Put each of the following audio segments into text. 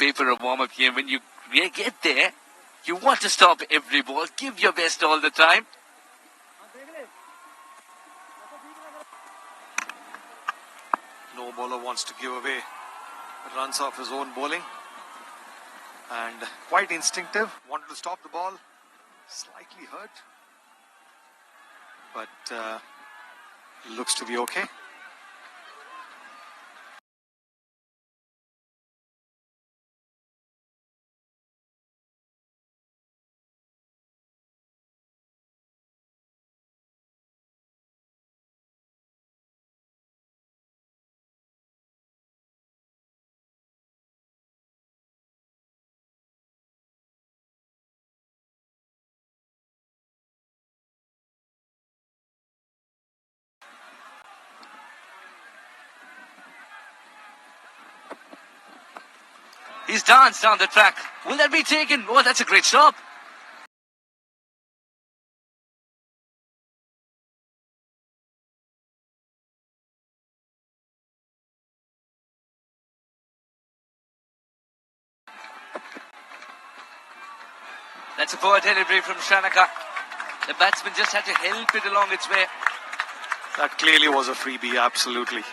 paper of warm-up here. When you get there, you want to stop every ball, give your best all the time. No bowler wants to give away runs off his own bowling. And quite instinctive, wanted to stop the ball, slightly hurt. But looks to be okay. He's danced down the track. Will that be taken? Oh, that's a great stop. That's a poor delivery from Shanaka. The batsman just had to help it along its way. That clearly was a freebie, absolutely.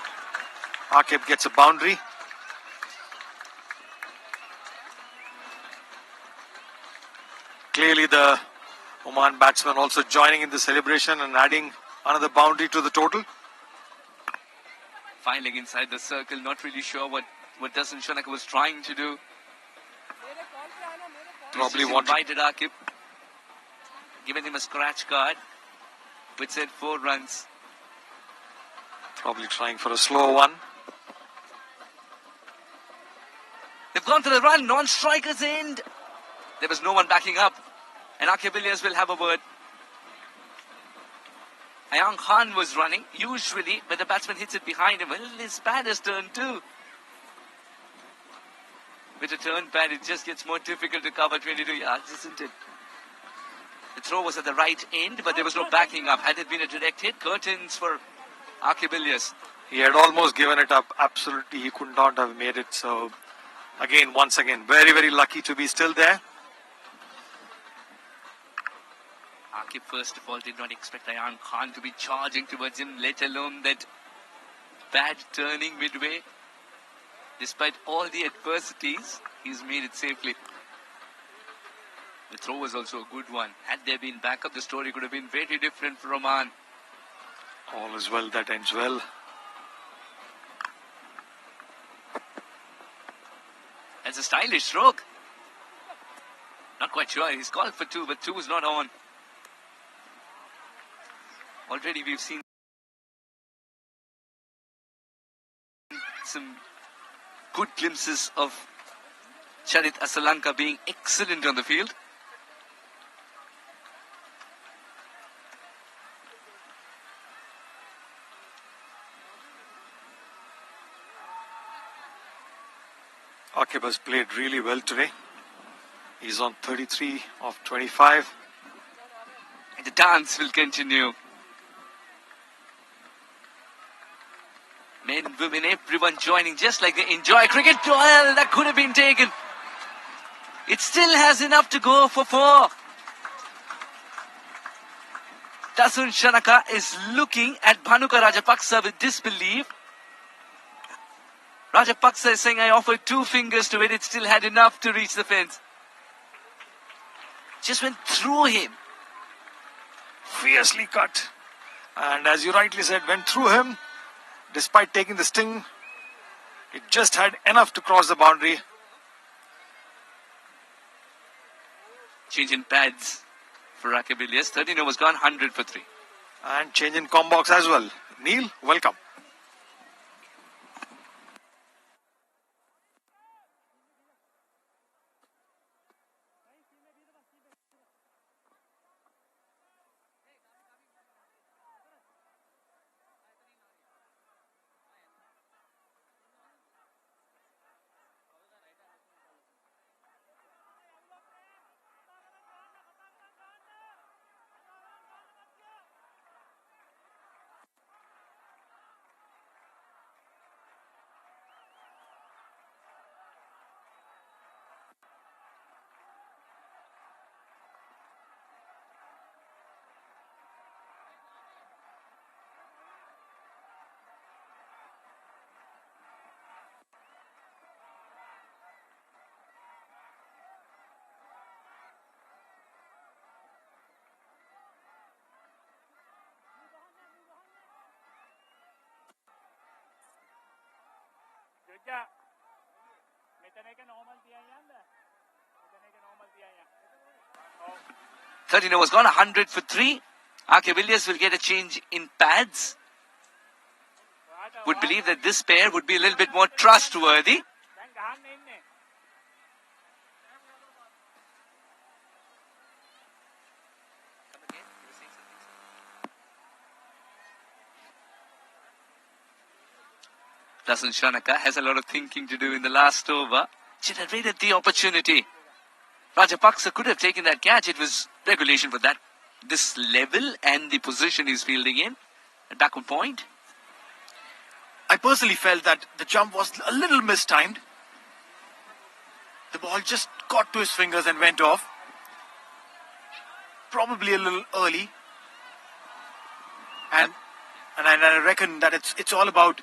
Akib gets a boundary. Clearly the Oman batsman also joining in the celebration and adding another boundary to the total. Filing inside the circle, not really sure what Dasun Shanaka was trying to do. Probably invited Akib, given him a scratch card, which said 4 runs. Probably trying for a slow one. They've gone for the run, non-strikers end. There was no one backing up, and Akib Ilyas will have a word. Ayaan Khan was running. Usually, when the batsman hits it behind him, well, his pad has turned too. With a turned pad, it just gets more difficult to cover 22 yards, isn't it? The throw was at the right end, but there was no backing up. Had it been a direct hit, curtains for Akib Ilyas. He had almost given it up. Absolutely, he could not have made it. So, once again, very, very lucky to be still there. Akib, first of all, did not expect Ayaan Khan to be charging towards him, let alone that bad turning midway. Despite all the adversities, he's made it safely. The throw was also a good one. Had there been backup, the story could have been very different for Oman. All is well that ends well. That's a stylish stroke. Not quite sure. He's called for 2, but 2 is not on. Already we've seen some good glimpses of Charit Asalanka being excellent on the field. Akib has played really well today. He's on 33 of 25. And the dance will continue. Men, women, everyone joining just like they enjoy cricket. Well, that could have been taken. It still has enough to go for 4. Dasun Shanaka is looking at Bhanuka Rajapaksa with disbelief. Rajapaksa is saying, I offered 2 fingers to it. It still had enough to reach the fence. Just went through him. Fiercely cut. And as you rightly said, went through him. Despite taking the sting, it just had enough to cross the boundary. Change in pads for Akib Ilyas. 13 overs gone, 100 for 3. And change in com box as well. Neil, welcome. 13 overs gone, 100 for 3. RK Villiers will get a change in pads. Would believe that this pair would be a little bit more trustworthy. Dasan Shanaka has a lot of thinking to do in the last over. Generated the opportunity. Rajapaksa could have taken that catch. It was regulation for that. This level and the position he's fielding in. At backward point. I personally felt that the jump was a little mistimed. The ball just got to his fingers and went off. Probably a little early. And I reckon that it's all about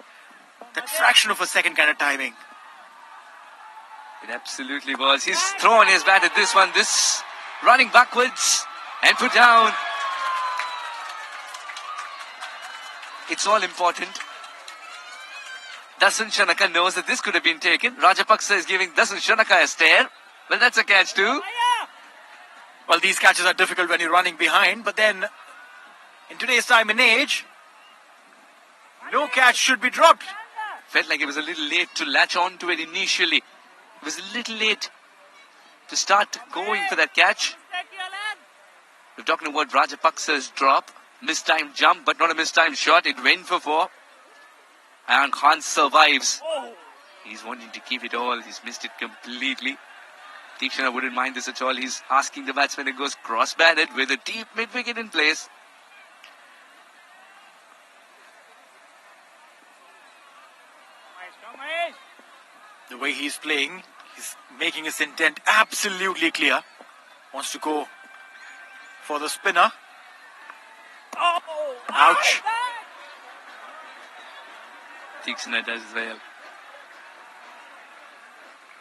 that fraction of a second kind of timing. It absolutely was. He's thrown his bat at this one. This running backwards and put down. It's all important. Dasan Shanaka knows that this could have been taken. Rajapaksa is giving Dasan Shanaka a stare. Well, that's a catch too. Well, these catches are difficult when you're running behind, but then in today's time and age, no catch should be dropped. Felt like it was a little late to latch on to it initially. It was a little late to start going for that catch. We're talking about Rajapaksa's drop. Mistimed jump, but not a mistimed shot. It went for 4. Ayan Khan survives. He's wanting to keep it all. He's missed it completely. Tikshana wouldn't mind this at all. He's asking the batsman to go cross-batted with a deep mid-wicket in place. The way he's playing, he's making his intent absolutely clear. Wants to go for the spinner. Ouch. Tikshana does well.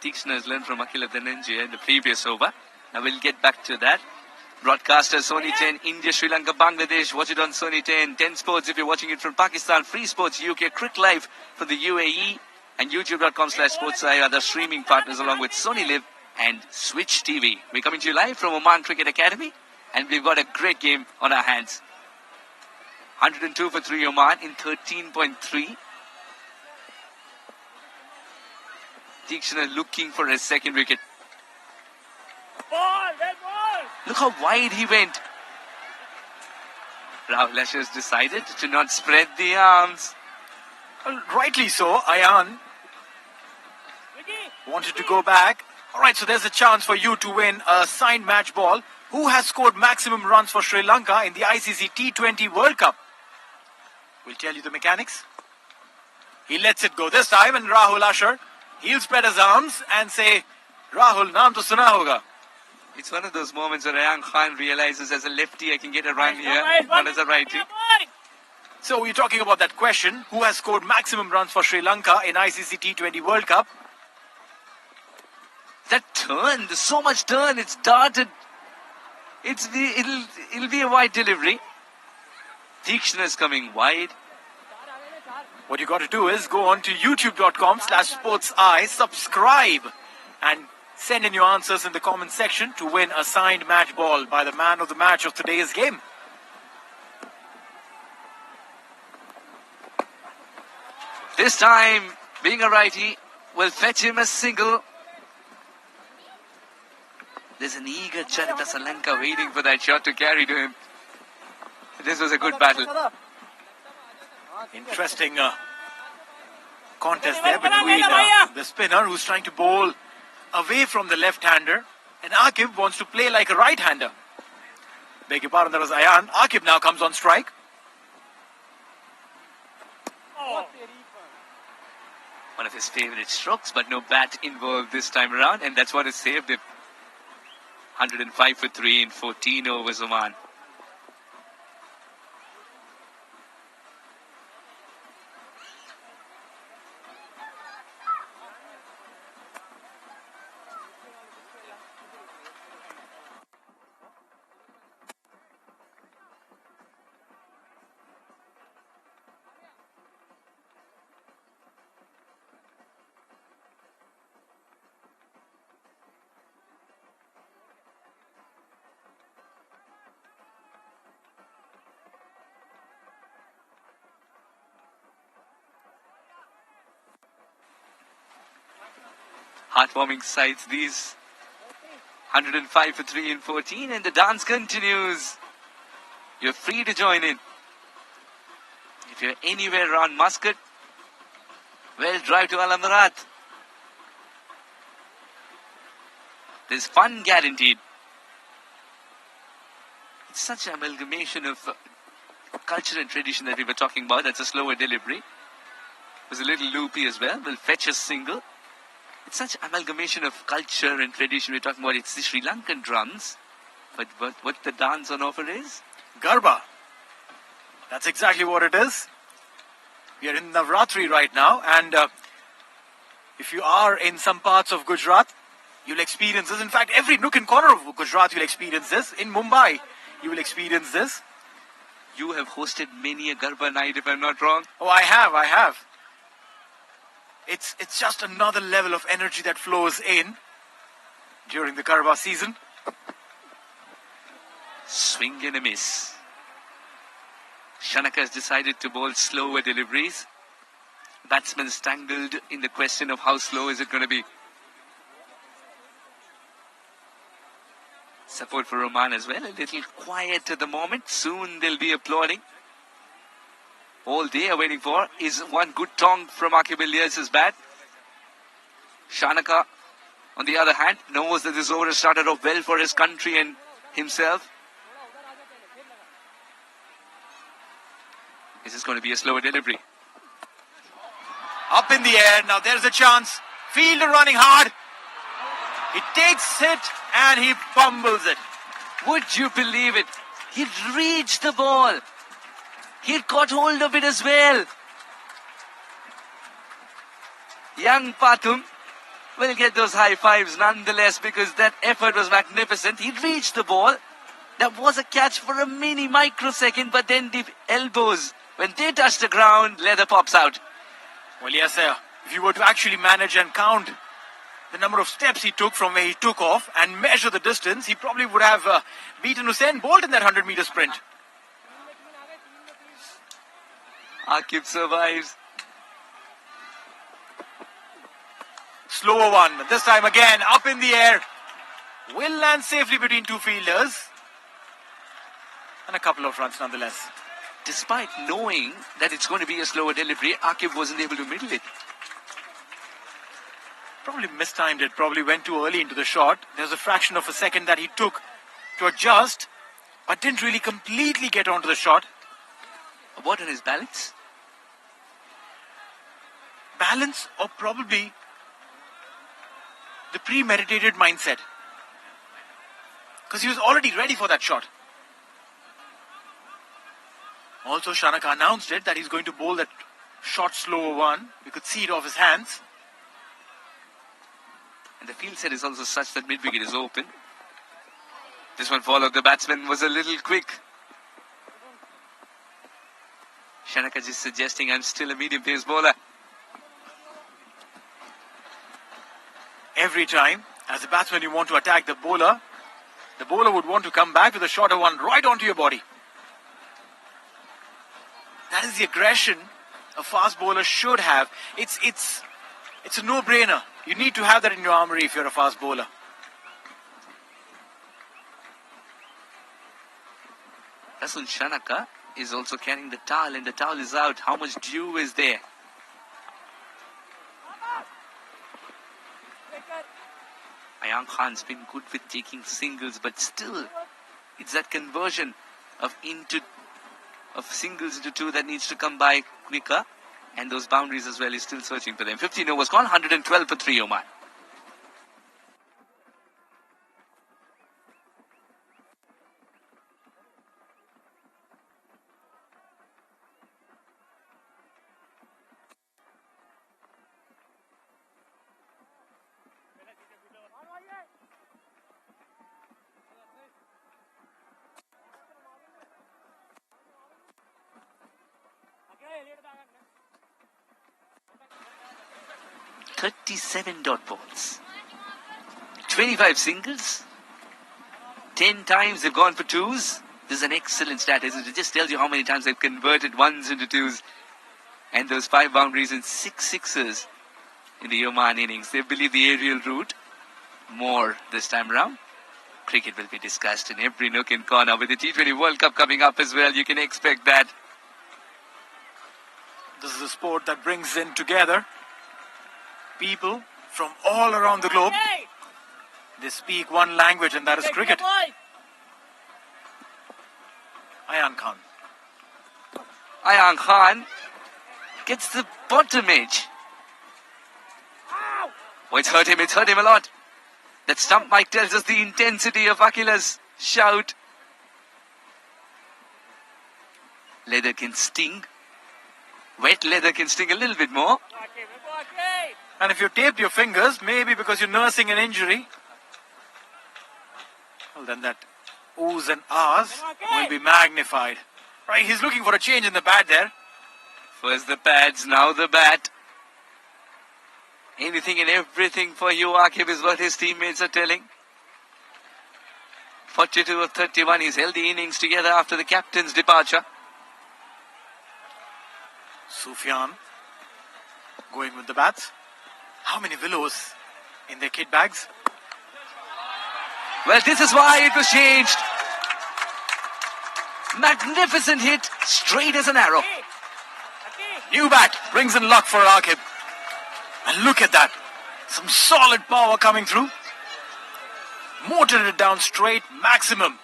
Tikshana has learned from Akhil Dhananjaya in the previous over. Now we'll get back to that. Broadcaster Sony 10, India, Sri Lanka, Bangladesh. Watch it on Sony 10. 10 Sports if you're watching it from Pakistan. Free Sports UK. Crick Live for the UAE. And YouTube.com/SportsEye are the streaming partners along with Sony Live and Switch TV. We're coming to you live from Oman Cricket Academy. And we've got a great game on our hands. 102 for 3 Oman in 13.3. Tikshana looking for his second wicket. Look how wide he went. Rahul Asher's decided to not spread the arms. Well, rightly so. Ayan wanted to go back. Alright, so there's a chance for you to win a signed match ball. Who has scored maximum runs for Sri Lanka in the ICC T20 World Cup? We'll tell you the mechanics. He lets it go this time, and Rahul Asher, he'll spread his arms and say, Rahul, naam to suna hoga. It's one of those moments where Ayan Khan realizes as a lefty I can get a run here, not as a righty. So we're talking about that question. Who has scored maximum runs for Sri Lanka in ICC T20 World Cup? That turn, there's so much turn, it's darted. It'll be a wide delivery. Tikshana is coming wide. What you got to do is go on to youtube.com/sportseye, subscribe and send in your answers in the comment section to win a signed match ball by the man of the match of today's game. This time, being a righty, will fetch him a single. There's an eager Charita Salanka waiting for that shot to carry to him. This was a good battle. Interesting contest there between the spinner who's trying to bowl away from the left-hander, and Akib wants to play like a right-hander. Beg your pardon, that was Ayan. Akib now comes on strike. One of his favourite strokes, but no bat involved this time around, and that's what has saved him. 105 for 3 in 14 overs, Oman. Heartwarming sights these. 105 for 3 in 14, and the dance continues. You're free to join in. If you're anywhere around Muscat, well, drive to Al Amarat. There's fun guaranteed. It's such an amalgamation of culture and tradition that we were talking about. That's a slower delivery. It was a little loopy as well. Will fetch a single. It's such amalgamation of culture and tradition we're talking about. It's the Sri Lankan drums. But what the dance on offer is? Garba. That's exactly what it is. We are in Navratri right now, and if you are in some parts of Gujarat, you'll experience this. In fact, every nook and corner of Gujarat you'll experience this. In Mumbai, you will experience this. You have hosted many a Garba night, if I'm not wrong. Oh, I have. It's just another level of energy that flows in during the Garba season. Swing and a miss. Shanaka has decided to bowl slower deliveries. Batsman strangled in the question of how slow is it going to be. Support for Oman as well. A little quiet at the moment. Soon they'll be applauding. All they are waiting for is one good tong from Aqib Ilyas's bat. Shanaka, on the other hand, knows that this over has started off well for his country and himself. This is going to be a slower delivery. Up in the air. Now there's a chance. Fielder running hard. He takes it and he fumbles it. Would you believe it? He reached the ball. He caught hold of it as well. Young Pathum will get those high fives nonetheless because that effort was magnificent. He reached the ball. That was a catch for a mini microsecond, but then the elbows, when they touch the ground, leather pops out. Well, yes, sir. If you were to actually manage and count the number of steps he took from where he took off and measure the distance, he probably would have beaten Usain Bolt in that 100-meter sprint. Aqib survives. Slower one. This time again, up in the air. Will land safely between two fielders. And a couple of runs nonetheless. Despite knowing that it's going to be a slower delivery, Aqib wasn't able to middle it. Probably mistimed it. Probably went too early into the shot. There's a fraction of a second that he took to adjust, but didn't really completely get onto the shot. What on his balance? Balance, or probably the premeditated mindset. Because he was already ready for that shot. Also, Shanaka announced it that he's going to bowl that short, slower one. You could see it off his hands. And the field set is also such that mid-wicket is open. This one followed. The batsman was a little quick. Shanaka just suggesting I'm still a medium-pace bowler. Every time, as a batsman, you want to attack the bowler would want to come back with a shorter one right onto your body. That is the aggression a fast bowler should have. It's a no-brainer. You need to have that in your armory if you're a fast bowler. Rasul Shanaka is also carrying the towel, and the towel is out. How much dew is there? Ayaan Khan's been good with taking singles, but still, it's that conversion of singles into two that needs to come by quicker, and those boundaries as well. He's still searching for them. 15 overs gone, 112 for 3 Oman. .37 dot balls, 25 singles, 10 times they've gone for twos. This is an excellent stat, isn't it? It just tells you how many times they've converted ones into twos, and those 5 boundaries and 6 sixes. in the Oman innings. They believe the aerial route more this time round. Cricket will be discussed in every nook and corner. With the T20 World Cup coming up as well, you can expect that. This is a sport that brings in together people from all around the globe. They speak one language, and that is cricket. Ayan Khan. Ayan Khan gets the bottom edge. Oh, it's hurt him a lot. That stump mic tells us the intensity of Akila's shout. Leather can sting. Wet leather can sting a little bit more. And if you taped your fingers, maybe because you're nursing an injury, well, then that oohs and ahs will be magnified. Right, he's looking for a change in the bat there. First the pads, now the bat. Anything and everything for you, Akib, is what his teammates are telling. 42 of 31. He's held the innings together after the captain's departure. Sufyan going with the bats. How many willows in their kit bags? Well, this is why it was changed. Magnificent hit, straight as an arrow. New bat brings in luck for Akib. And look at that. Some solid power coming through. Motored it down straight, maximum.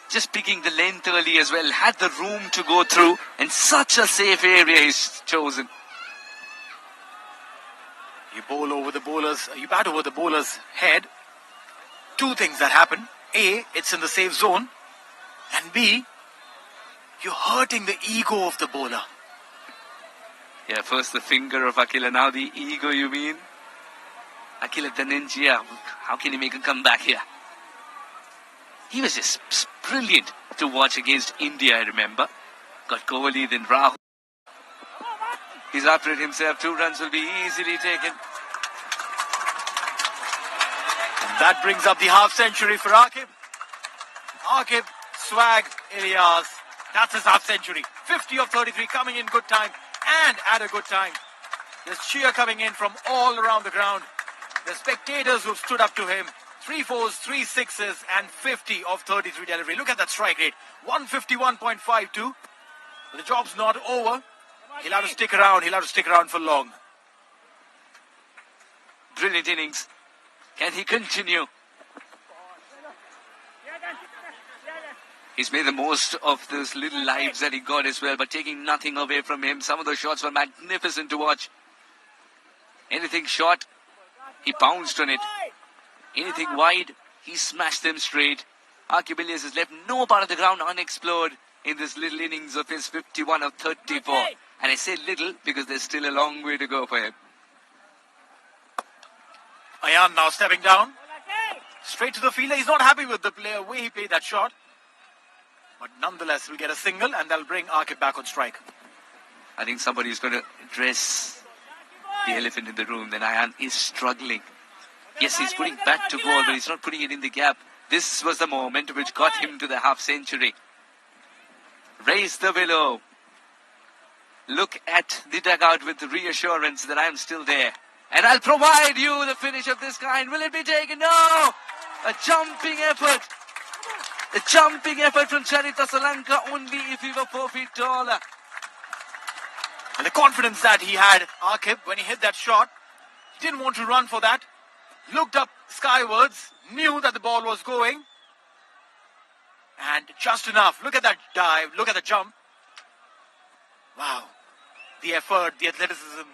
Just picking the length early as well. Had the room to go through. And such a safe area he's chosen. You bat over the bowler's head. Two things that happen. A, it's in the safe zone. And B, you're hurting the ego of the bowler. Yeah, first the finger of Akila, now the ego, you mean? Akila Dhananjaya, how can he make a comeback here? He was just brilliant to watch against India, I remember. Got Kohli, then Rahul. He's after it himself. 2 runs will be easily taken. And that brings up the half century for Akib. Akib, swag, Ilyas. That's his half century. 50 of 33 coming in good time. And at a good time. There's cheer coming in from all around the ground. The spectators who've stood up to him. 3 fours, 3 sixes, and 50 of 33 delivery. Look at that strike rate. 151.52. The job's not over. He'll have to stick around. He'll have to stick around for long. Brilliant innings. Can he continue? He's made the most of those little lives that he got as well, but taking nothing away from him. Some of those shots were magnificent to watch. Anything short, he pounced on it. Anything wide, he smashed them straight. Akib Ilyas has left no part of the ground unexplored in this little innings of his 51 of 34. And I say little because there's still a long way to go for him. Ayan now stepping down. Straight to the fielder. He's not happy with the way he played that shot. But nonetheless, we'll get a single and they'll bring Akib back on strike. I think somebody is going to address the elephant in the room. Then Ayan is struggling. Yes, he's putting bat to ball, but he's not putting it in the gap. This was the moment which got him to the half century. Raise the willow. Look at the dugout with the reassurance that I'm still there. And I'll provide you the finish of this kind. Will it be taken? No! A jumping effort. A jumping effort from Charita Salanka only if he were 4 feet taller. And the confidence that he had, Akib, when he hit that shot, he didn't want to run for that. Looked up skywards, knew that the ball was going. And just enough. Look at that dive. Look at the jump. Wow. The effort, the athleticism.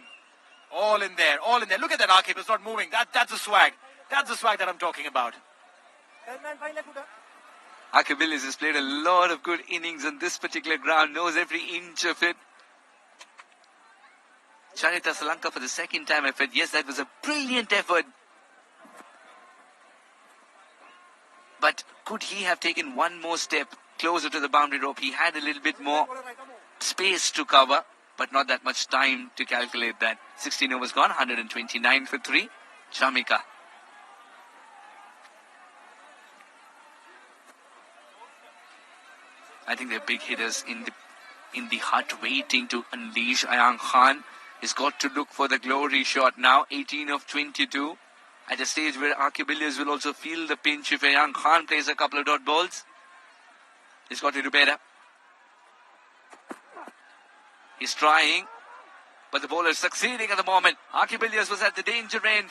All in there. All in there. Look at that Akib. It's not moving. That's the swag. That's the swag that I'm talking about. Akib Ilyas has played a lot of good innings on this particular ground. Knows every inch of it. Charita Salanka for the second time effort. Yes, that was a brilliant effort. But could he have taken one more step closer to the boundary rope? He had a little bit more space to cover, but not that much time to calculate that. 16 overs gone, 129 for 3. Chamika. I think they're big hitters in the in the hut waiting to unleash Ayaan Khan. He's got to look for the glory shot now. 18 of 22. At a stage where Archibilius will also feel the pinch if Ayaan Khan plays a couple of dot balls. He's got to do better. He's trying, but the bowler is succeeding at the moment. Archibilius was at the danger end.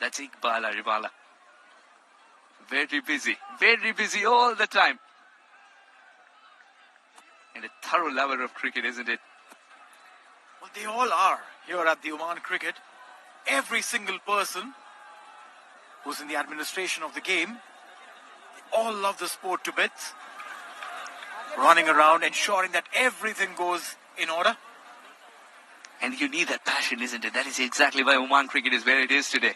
That's Iqbal Ariwala. Very busy all the time. And a thorough lover of cricket, isn't it? Well, they all are here at the Oman cricket. Every single person who's in the administration of the game, they all love the sport to bits. Running around, ensuring that everything goes in order. And you need that passion, isn't it? That is exactly why Oman cricket is where it is today.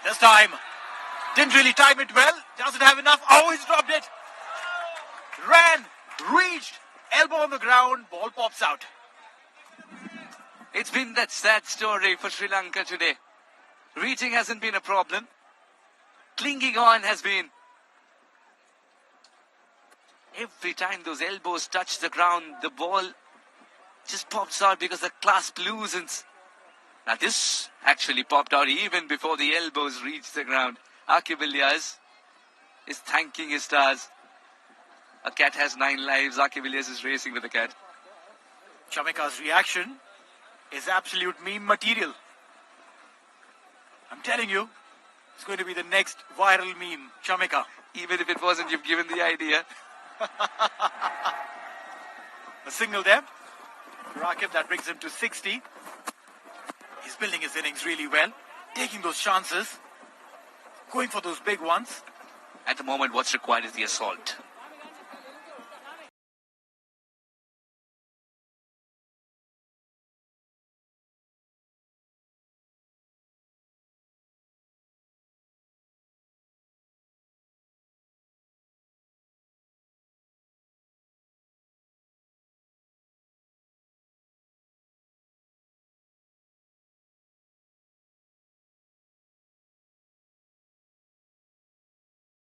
This time, didn't really time it well. Doesn't have enough. Oh, he's dropped it. Ran, reached, elbow on the ground, ball pops out. It's been that sad story for Sri Lanka today. Reaching hasn't been a problem. Clinging on has been. Every time those elbows touch the ground, the ball just pops out because the clasp loosens. Now this actually popped out even before the elbows reached the ground. Archibilius is thanking his stars. A cat has 9 lives. Archibilius is racing with the cat. Chamika's reaction is absolute meme material. I'm telling you, it's going to be the next viral meme, Chamika. Even if it wasn't, you've given the idea. A single there. Rakib, that brings him to 60. He's building his innings really well, taking those chances, going for those big ones. At the moment, what's required is the assault.